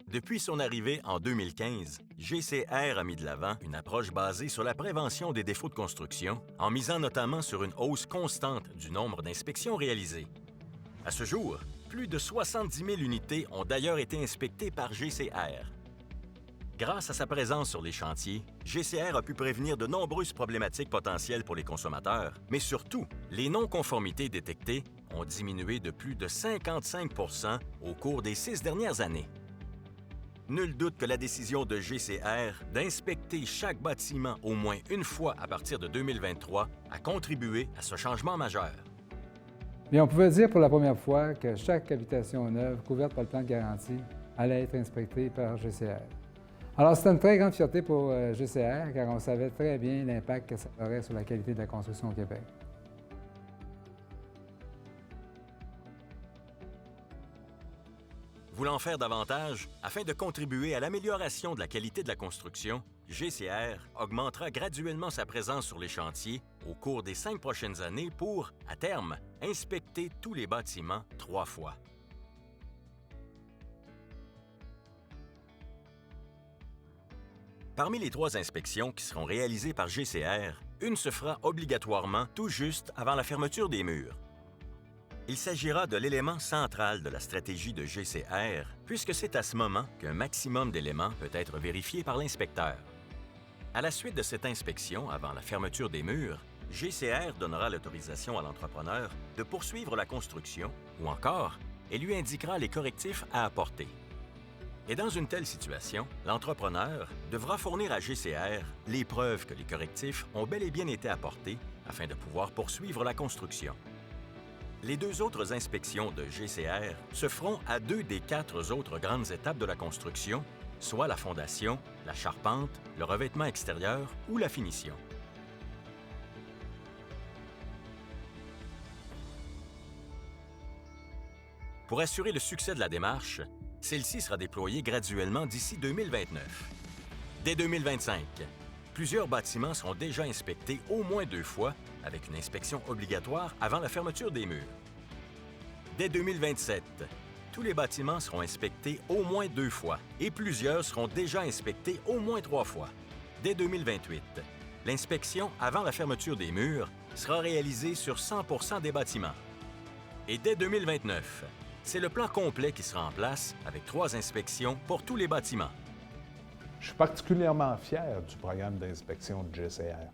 Depuis son arrivée en 2015, GCR a mis de l'avant une approche basée sur la prévention des défauts de construction, en misant notamment sur une hausse constante du nombre d'inspections réalisées. À ce jour, plus de 70 000 unités ont d'ailleurs été inspectées par GCR. Grâce à sa présence sur les chantiers, GCR a pu prévenir de nombreuses problématiques potentielles pour les consommateurs, mais surtout, les non-conformités détectées ont diminué de plus de 55 % au cours des 6 dernières années. Nul doute que la décision de GCR d'inspecter chaque bâtiment au moins une fois à partir de 2023 a contribué à ce changement majeur. Bien, on pouvait dire pour la première fois que chaque habitation neuve couverte par le plan de garantie allait être inspectée par GCR. Alors, c'était une très grande fierté pour GCR, car on savait très bien l'impact que ça aurait sur la qualité de la construction au Québec. Voulant faire davantage, afin de contribuer à l'amélioration de la qualité de la construction, GCR augmentera graduellement sa présence sur les chantiers au cours des 5 prochaines années pour, à terme, inspecter tous les bâtiments 3 fois. Parmi les 3 inspections qui seront réalisées par GCR, une se fera obligatoirement tout juste avant la fermeture des murs. Il s'agira de l'élément central de la stratégie de GCR, puisque c'est à ce moment qu'un maximum d'éléments peut être vérifié par l'inspecteur. À la suite de cette inspection, avant la fermeture des murs, GCR donnera l'autorisation à l'entrepreneur de poursuivre la construction ou encore, elle lui indiquera les correctifs à apporter. Et dans une telle situation, l'entrepreneur devra fournir à GCR les preuves que les correctifs ont bel et bien été apportés afin de pouvoir poursuivre la construction. Les 2 autres inspections de GCR se feront à 2 des 4 autres grandes étapes de la construction, soit la fondation, la charpente, le revêtement extérieur ou la finition. Pour assurer le succès de la démarche, celle-ci sera déployée graduellement d'ici 2029. Dès 2025, plusieurs bâtiments seront déjà inspectés au moins 2 fois, avec une inspection obligatoire avant la fermeture des murs. Dès 2027, tous les bâtiments seront inspectés au moins 2 fois et plusieurs seront déjà inspectés au moins 3 fois. Dès 2028, l'inspection avant la fermeture des murs sera réalisée sur 100 % des bâtiments. Et dès 2029, c'est le plan complet qui sera en place avec 3 inspections pour tous les bâtiments. Je suis particulièrement fier du programme d'inspection de GCR.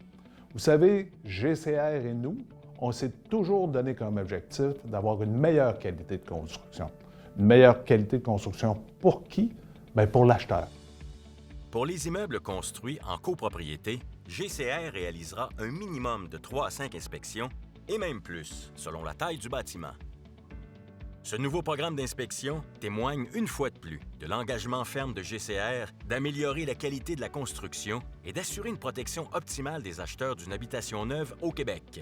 Vous savez, GCR et nous, on s'est toujours donné comme objectif d'avoir une meilleure qualité de construction. Une meilleure qualité de construction pour qui? Bien, pour l'acheteur. Pour les immeubles construits en copropriété, GCR réalisera un minimum de 3 à 5 inspections et même plus, selon la taille du bâtiment. Ce nouveau programme d'inspection témoigne une fois de plus de l'engagement ferme de GCR d'améliorer la qualité de la construction et d'assurer une protection optimale des acheteurs d'une habitation neuve au Québec.